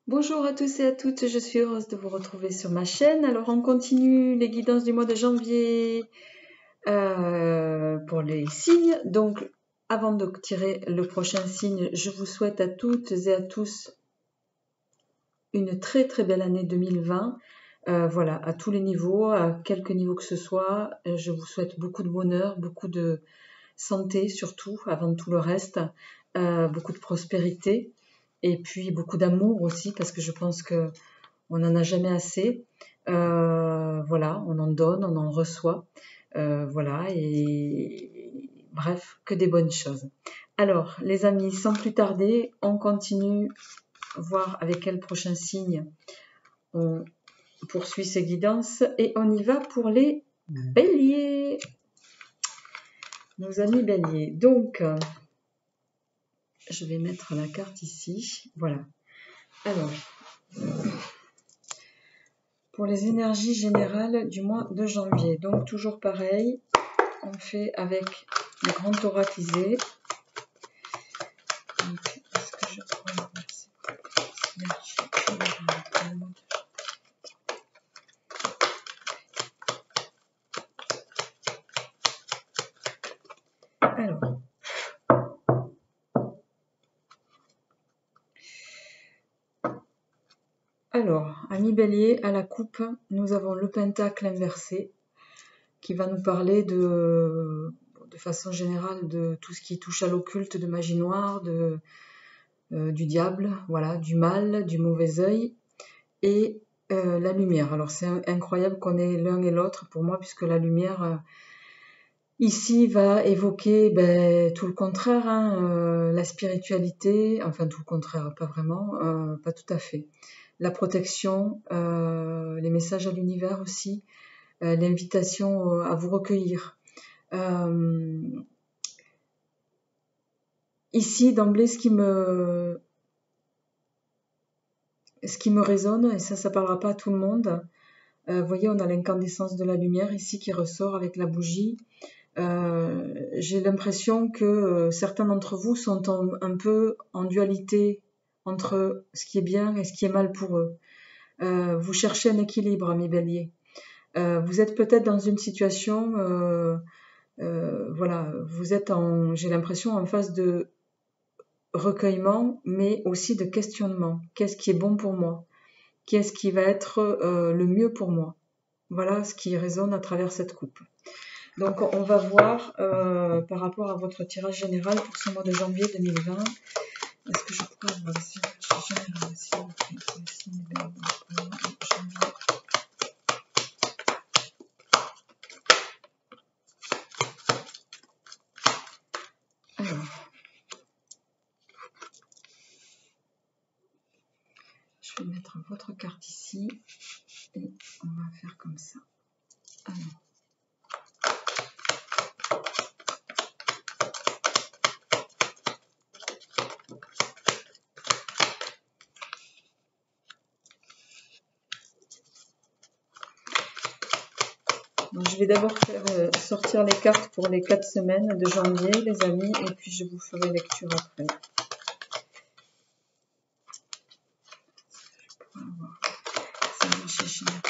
Bonjour à tous et à toutes, je suis heureuse de vous retrouver sur ma chaîne. Alors on continue les guidances du mois de janvier pour les signes. Donc avant de tirer le prochain signe, je vous souhaite à toutes et à tous une très très belle année 2020. Voilà, à tous les niveaux, à quelque niveau que ce soit. Je vous souhaite beaucoup de bonheur, beaucoup de santé surtout, avant tout le reste, beaucoup de prospérité. Et puis beaucoup d'amour aussi, parce que je pense que on n'en a jamais assez. Voilà, on en donne, on en reçoit. Voilà, et bref, que des bonnes choses. Alors, les amis, sans plus tarder, on continue, voir avec quel prochain signe on poursuit ces guidances. Et on y va pour les béliers. Nos amis béliers. Donc, je vais mettre la carte ici. Voilà. Alors, pour les énergies générales du mois de janvier. Donc, toujours pareil, on fait avec le grand oraclisé. Donc, est-ce que je pourrais passer l'énergie générale pour le mois de janvier? Alors, amis bélier, à la coupe, nous avons le pentacle inversé qui va nous parler de façon générale de tout ce qui touche à l'occulte, de magie noire, du diable, voilà, du mal, du mauvais œil et la lumière. Alors c'est incroyable qu'on ait l'un et l'autre pour moi, puisque la lumière ici va évoquer tout le contraire, hein, la spiritualité, enfin tout le contraire, pas vraiment, pas tout à fait. La protection, les messages à l'univers aussi, l'invitation à vous recueillir. Ici, d'emblée, ce qui me résonne, et ça parlera pas à tout le monde, vous voyez, on a l'incandescence de la lumière ici qui ressort avec la bougie. J'ai l'impression que certains d'entre vous sont un peu en dualité entre ce qui est bien et ce qui est mal pour eux. Vous cherchez un équilibre, amis béliers. Vous êtes peut-être dans une situation, voilà, vous êtes j'ai l'impression en phase de recueillement, mais aussi de questionnement. Qu'est-ce qui est bon pour moi? Qu'est-ce qui va être le mieux pour moi? Voilà ce qui résonne à travers cette coupe. Donc on va voir par rapport à votre tirage général pour ce mois de janvier 2020. Est-ce que je pourrais avoir le tirage général s'il vous plaît pour le signe de janvier? Alors, je vais mettre votre carte ici et on va faire comme ça. Alors. Donc, je vais d'abord faire sortir les cartes pour les 4 semaines de janvier, les amis, et puis je vous ferai lecture après. Je pourrais avoir ça marche chez moi.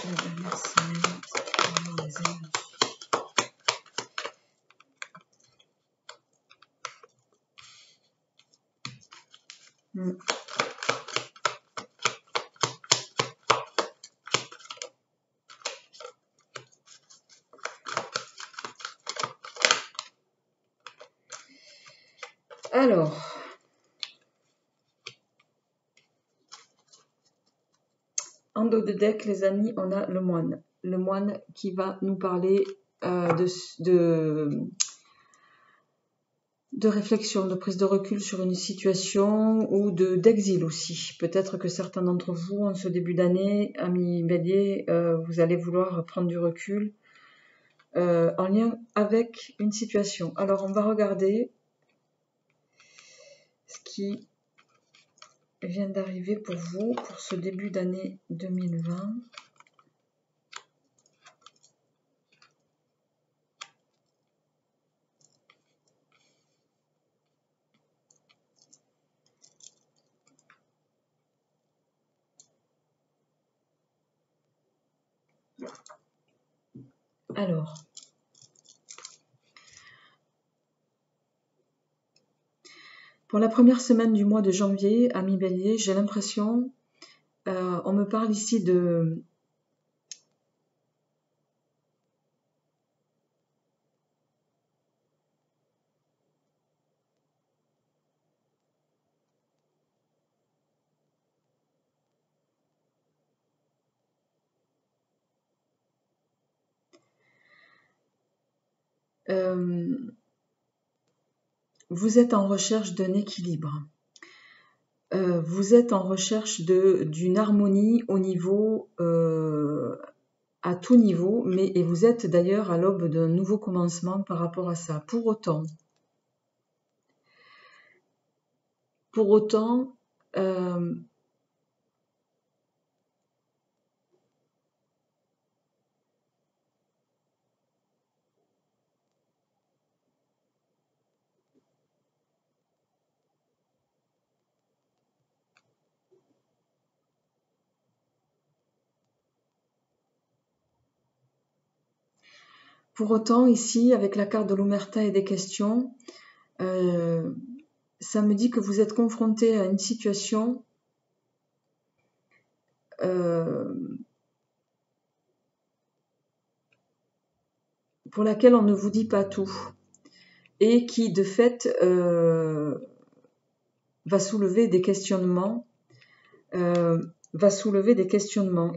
La dernière semaine, c'est les énergies. Alors, en dos de deck, les amis, on a le moine. Le moine qui va nous parler de réflexion, de prise de recul sur une situation ou d'exil aussi. Peut-être que certains d'entre vous, en ce début d'année, amis béliers, vous allez vouloir prendre du recul en lien avec une situation. Alors, on va regarder ce qui vient d'arriver pour vous pour ce début d'année 2020. Alors, pour la première semaine du mois de janvier, amis bélier, j'ai l'impression, on me parle ici de vous êtes en recherche d'un équilibre. Vous êtes en recherche d'une harmonie au niveau, à tout niveau, et vous êtes d'ailleurs à l'aube d'un nouveau commencement par rapport à ça. Pour autant, ici, avec la carte de l'Omerta et des questions, ça me dit que vous êtes confronté à une situation pour laquelle on ne vous dit pas tout et qui, de fait, va soulever des questionnements.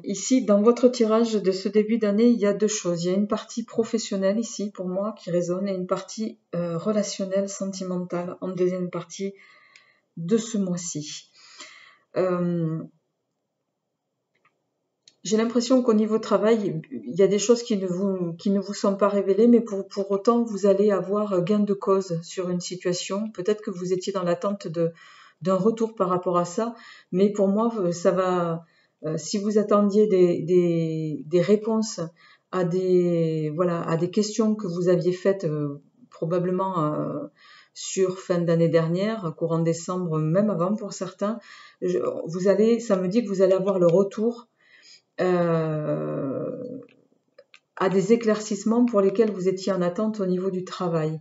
Ici, dans votre tirage de ce début d'année, il y a deux choses. Il y a une partie professionnelle ici, pour moi, qui résonne, et une partie relationnelle, sentimentale, en deuxième partie de ce mois-ci. J'ai l'impression qu'au niveau travail, il y a des choses qui ne vous sont pas révélées, mais pour autant, vous allez avoir gain de cause sur une situation. Peut-être que vous étiez dans l'attente d'un retour par rapport à ça, mais pour moi, ça va. Si vous attendiez des réponses à des questions que vous aviez faites probablement sur fin d'année dernière, courant décembre, même avant pour certains, ça me dit que vous allez avoir le retour à des éclaircissements pour lesquels vous étiez en attente au niveau du travail.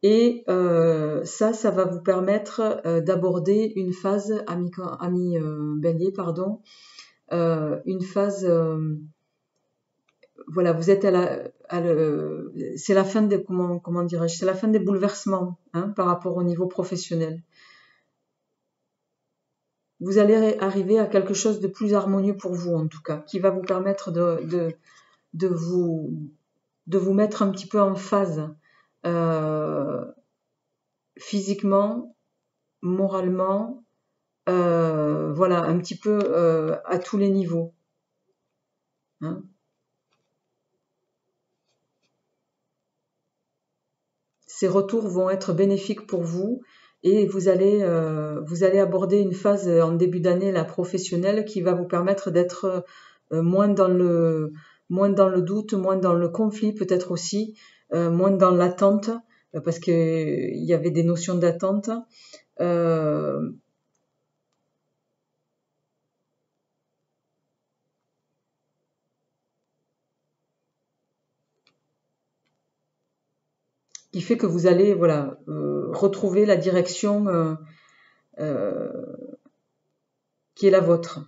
Et ça va vous permettre d'aborder une phase, ami bélier, pardon, une phase, voilà, vous êtes c'est la fin des, comment dirais-je, c'est la fin des bouleversements par rapport au niveau professionnel. Vous allez arriver à quelque chose de plus harmonieux pour vous, en tout cas, qui va vous permettre de vous mettre un petit peu en phase physiquement, moralement, voilà, un petit peu à tous les niveaux. Ces retours vont être bénéfiques pour vous et vous allez aborder une phase en début d'année, la professionnelle, qui va vous permettre d'être moins dans le doute, moins dans le conflit peut-être aussi, moins dans l'attente, parce qu'il y avait des notions d'attente. Qui fait que vous allez retrouver la direction qui est la vôtre.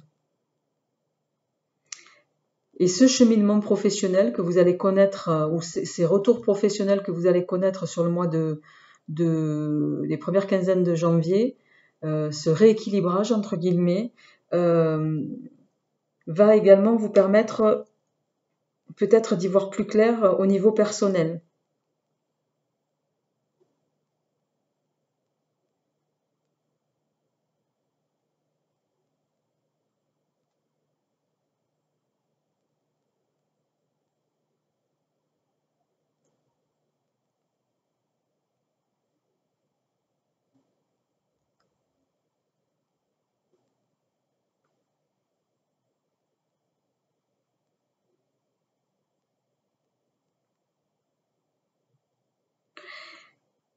Et ce cheminement professionnel que vous allez connaître, ou ces retours professionnels que vous allez connaître sur le mois de des premières quinzaines de janvier, ce rééquilibrage entre guillemets, va également vous permettre peut-être d'y voir plus clair au niveau personnel.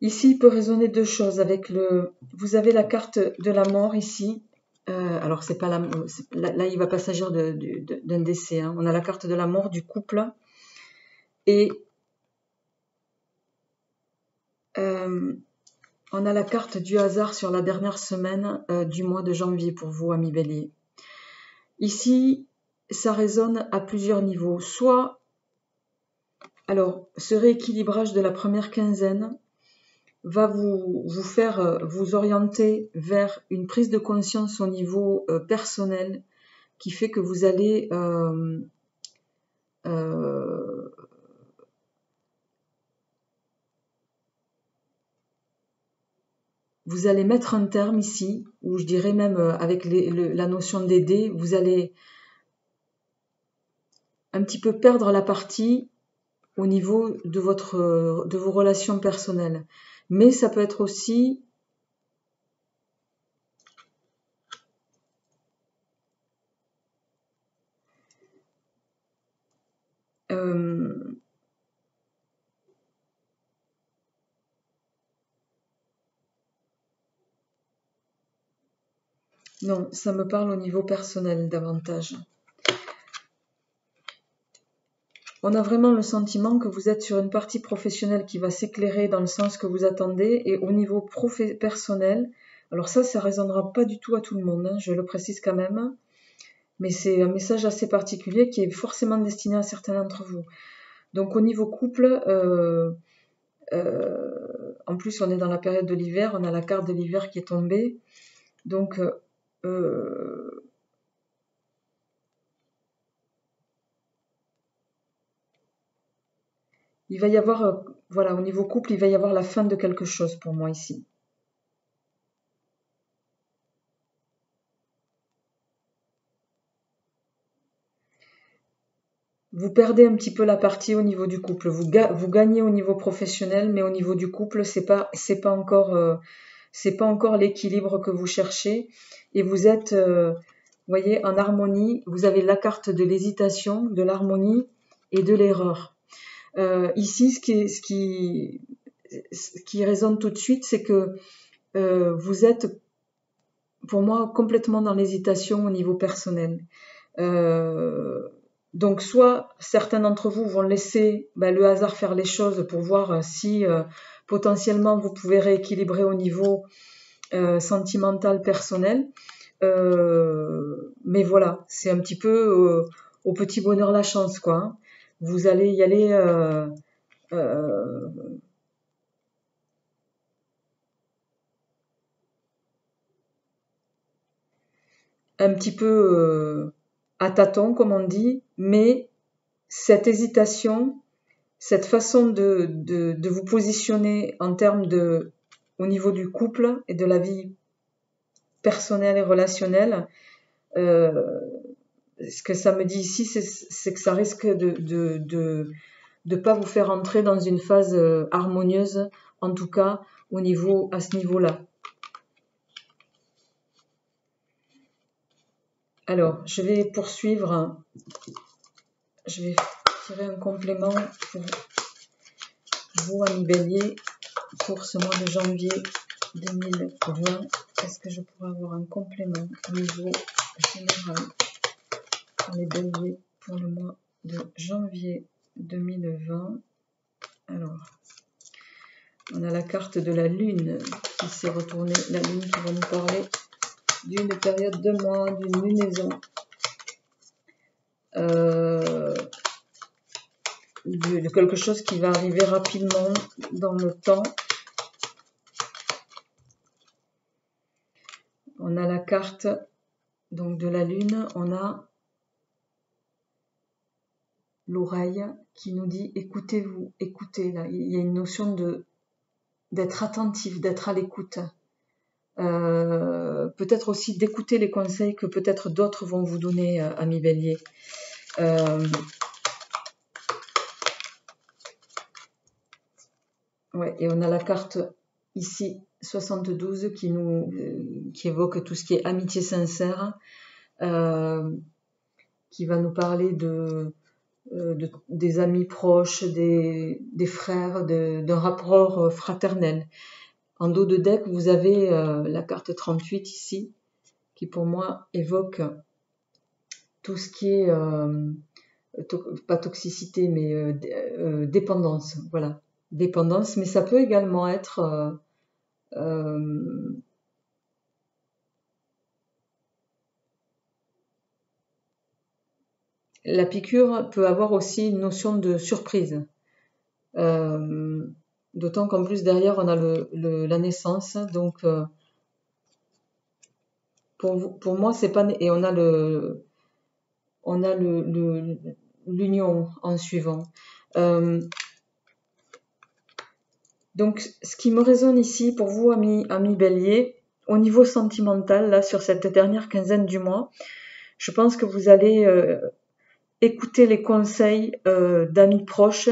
Ici, il peut résonner deux choses. Vous avez la carte de la mort ici. Alors, c'est pas là, il ne va pas s'agir d'un décès. Hein. On a la carte de la mort du couple. Et on a la carte du hasard sur la dernière semaine du mois de janvier pour vous, amis Bélier. Ici, ça résonne à plusieurs niveaux. Soit, alors, ce rééquilibrage de la première quinzaine va vous faire vous orienter vers une prise de conscience au niveau personnel qui fait que vous allez mettre un terme ici, ou je dirais même avec la notion d'aider, vous allez un petit peu perdre la partie au niveau de vos relations personnelles. Mais ça peut être aussi non, ça me parle au niveau personnel davantage. On a vraiment le sentiment que vous êtes sur une partie professionnelle qui va s'éclairer dans le sens que vous attendez, et au niveau personnel, alors ça résonnera pas du tout à tout le monde, hein, je le précise quand même, mais c'est un message assez particulier qui est forcément destiné à certains d'entre vous. Donc au niveau couple, en plus on est dans la période de l'hiver, on a la carte de l'hiver qui est tombée, donc il va y avoir, voilà, au niveau couple, il va y avoir la fin de quelque chose pour moi ici. Vous perdez un petit peu la partie au niveau du couple. Vous gagnez au niveau professionnel, mais au niveau du couple, c'est pas encore l'équilibre que vous cherchez. Et vous êtes, voyez, en harmonie. Vous avez la carte de l'hésitation, de l'harmonie et de l'erreur. Ici, ce qui résonne tout de suite, c'est que vous êtes, pour moi, complètement dans l'hésitation au niveau personnel. Donc, soit certains d'entre vous vont laisser le hasard faire les choses pour voir si potentiellement vous pouvez rééquilibrer au niveau sentimental, personnel. Mais voilà, c'est un petit peu au petit bonheur la chance, quoi. Hein. Vous allez y aller un petit peu à tâtons, comme on dit, mais cette hésitation, cette façon de vous positionner en termes au niveau du couple et de la vie personnelle et relationnelle, ce que ça me dit ici, c'est que ça risque de pas vous faire entrer dans une phase harmonieuse, en tout cas à ce niveau-là. Alors, je vais poursuivre. Je vais tirer un complément pour vous, amis Bélier, pour ce mois de janvier 2020. Est-ce que je pourrais avoir un complément au niveau général pour les Béliers pour le mois de janvier 2020? Alors, on a la carte de la Lune qui s'est retournée. La Lune qui va nous parler d'une période de mois, d'une lunaison. De quelque chose qui va arriver rapidement dans le temps. On a la carte donc de la lune, on a l'oreille qui nous dit écoutez-vous, écoutez là. Il y a une notion d'être attentif, d'être à l'écoute. Peut-être aussi d'écouter les conseils que peut-être d'autres vont vous donner, amis Bélier. Ouais, et on a la carte ici 72 qui évoque tout ce qui est amitié sincère, qui va nous parler des amis proches, des frères, d'un rapport fraternel. En dos de deck, vous avez la carte 38 ici, qui pour moi évoque tout ce qui est, pas toxicité, mais dépendance. Voilà, dépendance, mais ça peut également être la piqûre peut avoir aussi une notion de surprise. D'autant qu'en plus derrière on a la naissance, donc pour moi c'est pas, et on a l'union en suivant. Donc ce qui me résonne ici pour vous amis Bélier, au niveau sentimental, là sur cette dernière quinzaine du mois, je pense que vous allez écouter les conseils d'amis proches,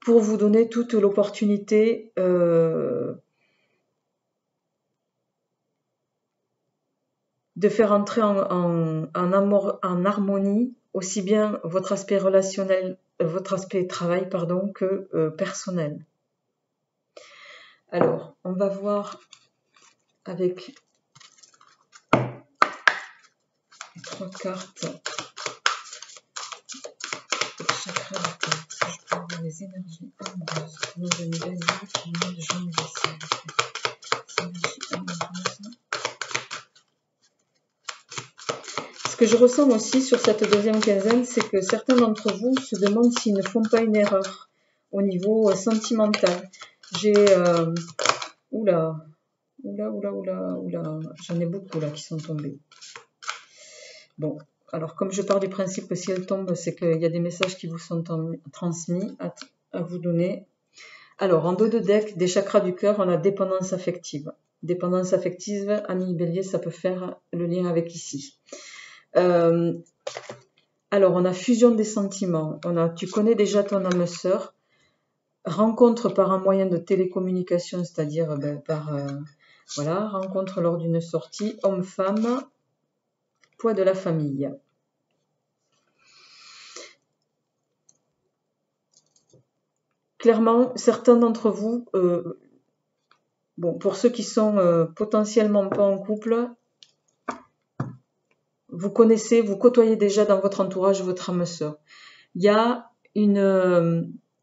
pour vous donner toute l'opportunité de faire entrer en harmonie aussi bien votre aspect relationnel, votre aspect travail, pardon, que personnel. Alors, on va voir avec les 3 cartes le chakra de tête. Je peux avoir les énergies amoureuses. Nous de nouvelles vies pour le mois de janvier. Énergie amoureuse. Ce que je ressens aussi sur cette deuxième quinzaine, c'est que certains d'entre vous se demandent s'ils ne font pas une erreur au niveau sentimental. J'ai oula, j'en ai beaucoup là qui sont tombés. Bon, alors comme je pars du principe que si elles tombent, c'est qu'il y a des messages qui vous sont transmis à vous donner. Alors, en dos de deck, des chakras du cœur, on a dépendance affective. Dépendance affective, amis Bélier, ça peut faire le lien avec ici. Alors, on a fusion des sentiments. Tu connais déjà ton âme sœur. Rencontre par un moyen de télécommunication, c'est-à-dire voilà, rencontre lors d'une sortie, homme-femme, poids de la famille. Clairement, certains d'entre vous, bon, pour ceux qui sont potentiellement pas en couple, vous connaissez, vous côtoyez déjà dans votre entourage votre âme sœur. Il y a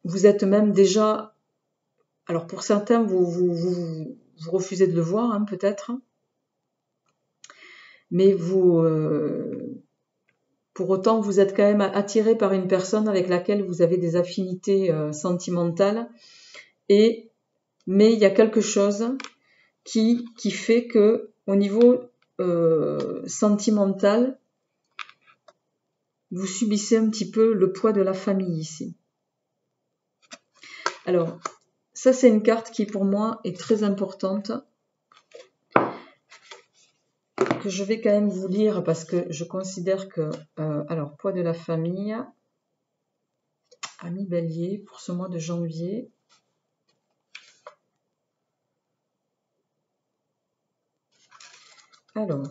vous êtes même déjà, alors pour certains, vous refusez de le voir, hein, peut-être, mais pour autant, vous êtes quand même attiré par une personne avec laquelle vous avez des affinités sentimentales, mais il y a quelque chose qui fait que au niveau sentimental, vous subissez un petit peu le poids de la famille ici. Alors, ça c'est une carte qui pour moi est très importante, que je vais quand même vous lire parce que je considère que, alors, poids de la famille, amis Bélier, pour ce mois de janvier. Alors,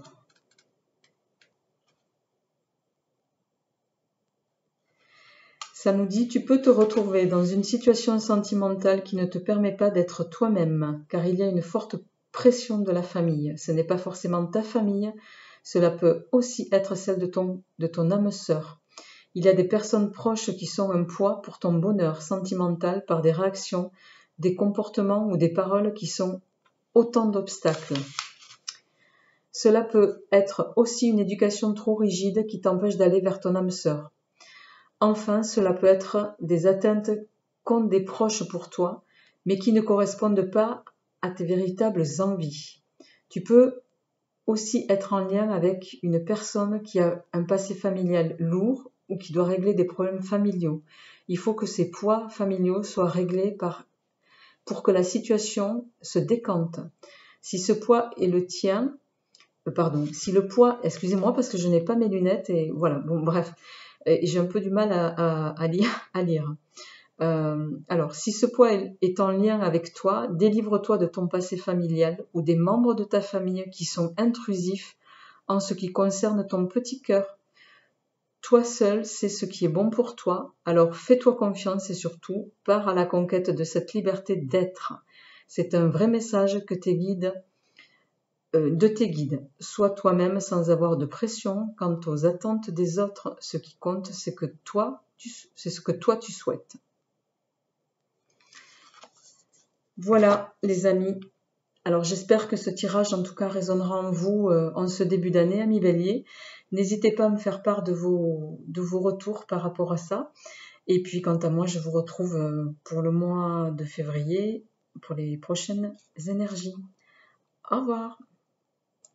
ça nous dit, tu peux te retrouver dans une situation sentimentale qui ne te permet pas d'être toi-même, car il y a une forte pression de la famille. Ce n'est pas forcément ta famille, cela peut aussi être celle de ton âme sœur. Il y a des personnes proches qui sont un poids pour ton bonheur sentimental par des réactions, des comportements ou des paroles qui sont autant d'obstacles. Cela peut être aussi une éducation trop rigide qui t'empêche d'aller vers ton âme sœur. Enfin, cela peut être des atteintes comptent des proches pour toi, mais qui ne correspondent pas à tes véritables envies. Tu peux aussi être en lien avec une personne qui a un passé familial lourd ou qui doit régler des problèmes familiaux. Il faut que ces poids familiaux soient réglés pour que la situation se décante. Si ce poids est le tien, si le poids, excusez-moi parce que je n'ai pas mes lunettes et voilà, bon bref, j'ai un peu du mal à lire. Alors, si ce poids est en lien avec toi, délivre-toi de ton passé familial ou des membres de ta famille qui sont intrusifs en ce qui concerne ton petit cœur. Toi seul sais ce qui est bon pour toi, alors fais-toi confiance et surtout pars à la conquête de cette liberté d'être. C'est un vrai message de tes guides. Sois toi-même sans avoir de pression quant aux attentes des autres. Ce qui compte, c'est ce que toi tu souhaites. Voilà les amis, alors j'espère que ce tirage en tout cas résonnera en vous en ce début d'année, amis Bélier. N'hésitez pas à me faire part de vos retours par rapport à ça. Et puis quant à moi, je vous retrouve pour le mois de février pour les prochaines énergies. Au revoir.